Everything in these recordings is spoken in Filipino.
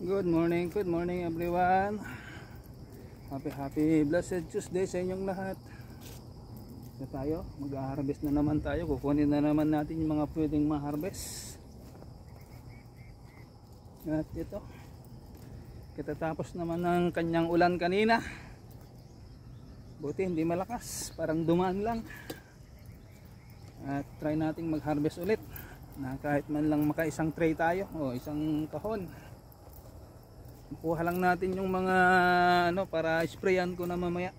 Good morning everyone. Happy blessed Tuesday sa inyong lahat. So tayo, mag-harvest na naman tayo. Kukunin na naman natin yung mga pwedeng ma-harvest. At ito, katatapos naman ng kanyang ulan kanina. Buti hindi malakas, parang dumaan lang. At try nating mag-harvest ulit na kahit man lang maka-isang tray tayo o isang kahon. Kuha lang natin yung mga para sprayan ko na mamaya.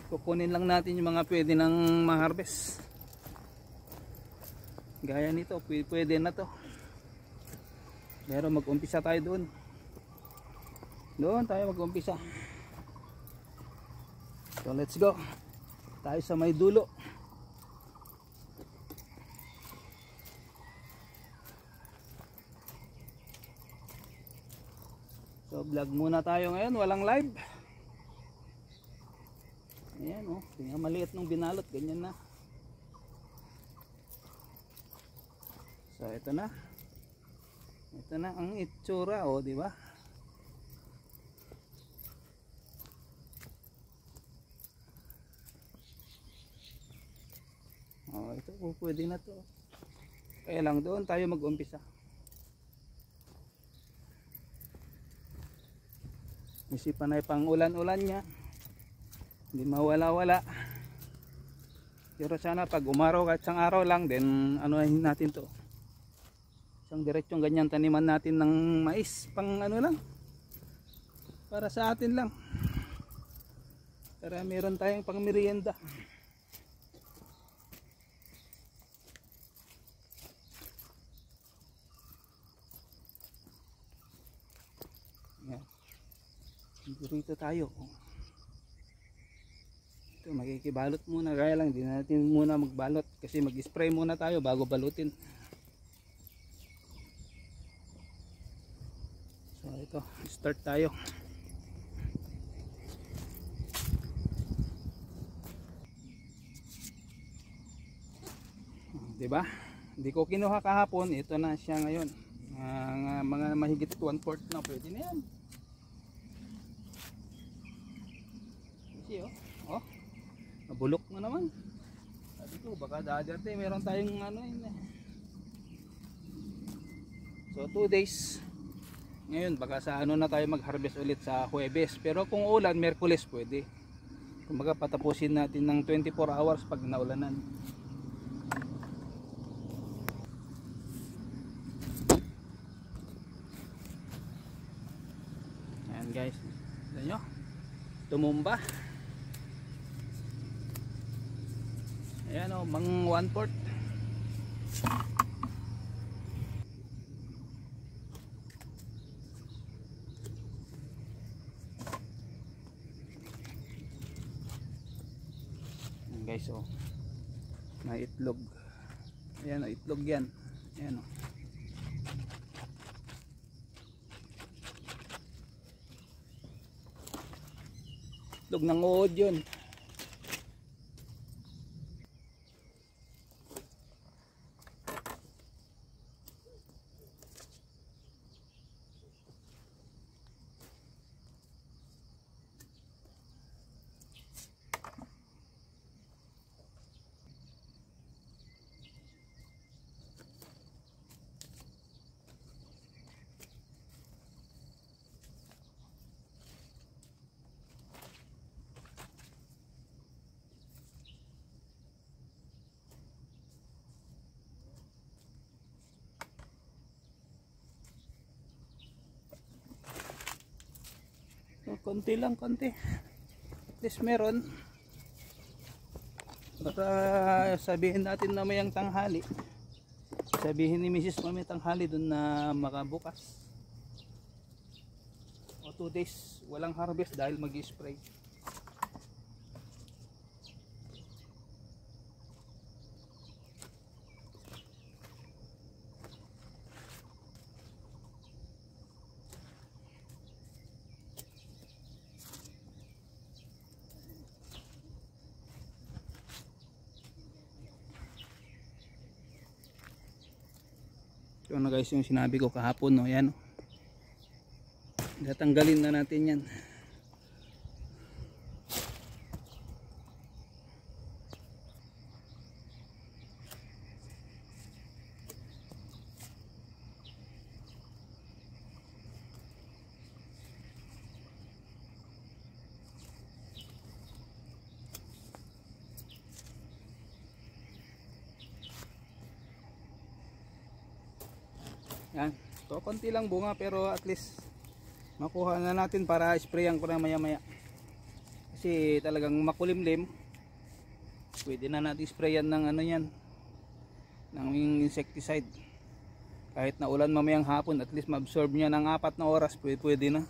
Kukunin lang natin yung mga pwede nang ma-harvest. Gaya nito, pwede na to. Pero mag-umpisa tayo doon. Doon tayo mag-umpisa. So let's go. Tayo sa may dulo. So vlog muna tayo ngayon, walang live. Ayan tingnan, maliit nung binalot, ganyan na. So ito na. Ito na ang itsura, di ba? Ito pwede na to. Kaya lang doon tayo mag-umpisa. Isipan na pang ulan-ulan niya, hindi mawala-wala. Pero sana pag umaraw kahit isang araw lang, then anuhin natin to, isang diretsong ganyan taniman natin ng mais, pang lang, para sa atin lang, para meron tayong pang merienda. Dito tayo. Ito, makikibalot muna. Kaya lang, hindi natin muna magbalot kasi mag-spray muna tayo bago balutin. So ito, start tayo. Diba? Hindi ko kinuha kahapon. Ito na siya ngayon. Mga mahigit 1/4 na, pwede na yan. Nabulok na naman. Sabi ko baka dadarte meron tayong So 2 days. Ngayon baka sa na tayo mag-harvest ulit sa Huwebes. Pero kung ulan, Miyerkules pwede. Kumbaga patapusin natin ng 24 hours pag naulanan. Ayan guys, tignan nyo, tumumba. Ayan mga 1/4. Ayan guys, may itlog. Ayan itlog yan. Ayan itlog ng uod yun. Konti lang, konti. At least meron. Para sabihin natin na mayang tanghali. Sabihin ni Mrs. Mami tanghali dun na makabukas. O 2 days walang harvest dahil mag-spray. Ito na guys yung sinabi ko kahapon, yan. Tatanggalin na natin yan. Yan. So konti lang bunga pero at least makuha na natin para sprayan ko na maya maya. Kasi talagang makulimlim. Pwede na natin sprayan ng ano yan. Ng insecticide. Kahit na ulan mamayang hapon, at least ma-absorb niya ng 4 na oras, pwede na.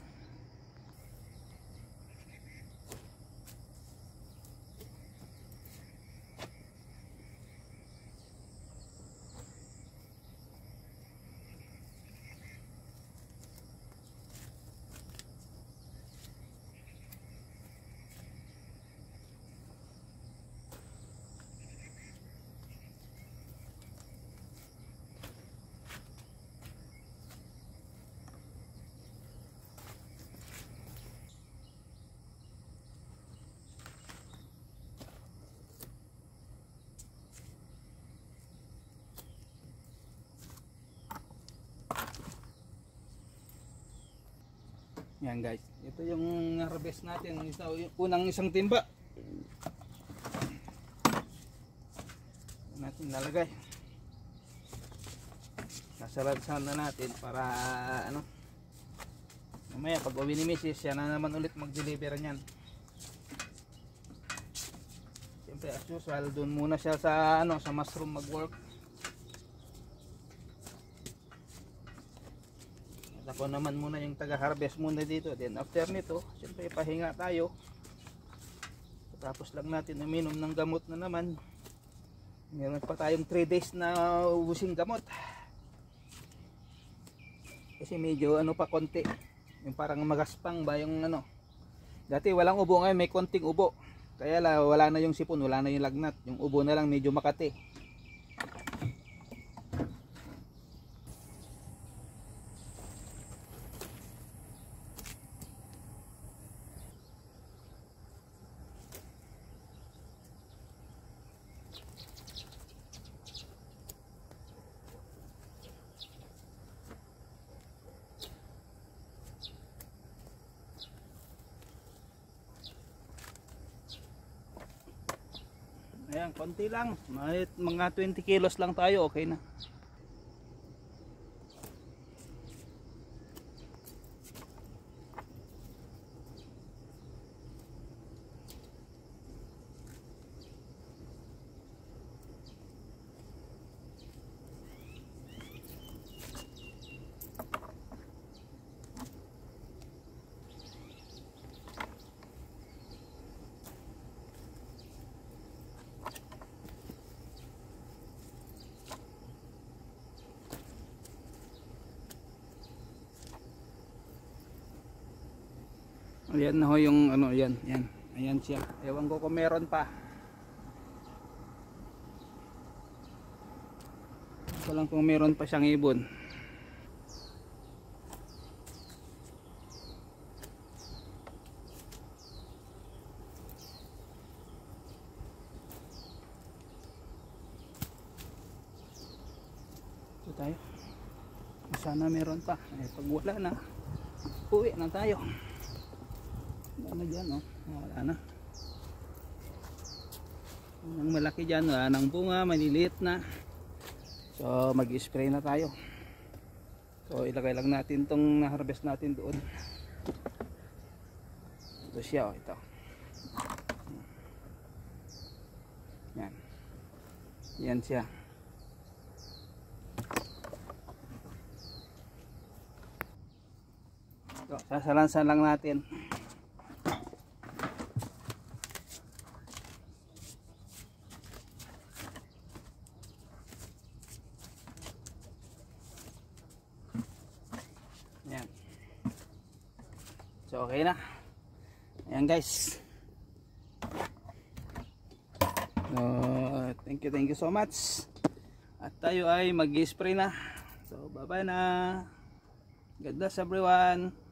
Yan guys, ito yung harvest natin, unang isang timba. Natin lalagay. Sasalansan na natin para ano. Mamaya pag uwi ni Mrs. siya na naman ulit mag-deliver niyan. Siyempre as usual, doon muna siya sa ano, sa mushroom mag-work. Ako naman muna yung taga-harvest muna dito. Then after nito, siyempre pahinga tayo. Tapos lang natin uminom ng gamot na naman. Meron pa tayong 3 days na ubusing gamot. Kasi medyo ano pa konti. Yung parang magaspang ba yung ano. Dati walang ubo, ngayon may konting ubo. Kaya wala na yung sipon, wala na yung lagnat. Yung ubo na lang medyo makati. Ayan, konti lang. Mga 20 kilos lang tayo, okay na. Ayan na ho yung ano, yan. Ayan siya. Ewan ko kung meron pa. Ito lang kung meron pa siyang ibon. Ito tayo. Sana meron pa. Pag wala na, uwi na tayo. Ano dyan, oh? Wala na. Yung malaki dyan, wala nang bunga, maliliit na. So mag-spray na tayo. So ilagay lang natin tong na-harvest natin doon. Ito siya, oh, ito. Yan. Yan siya. So, sasalansan lang natin. Yan. So okay na. Ayan guys. So thank you so much. At tayo ay mag-spray na. So bye bye na. God bless everyone.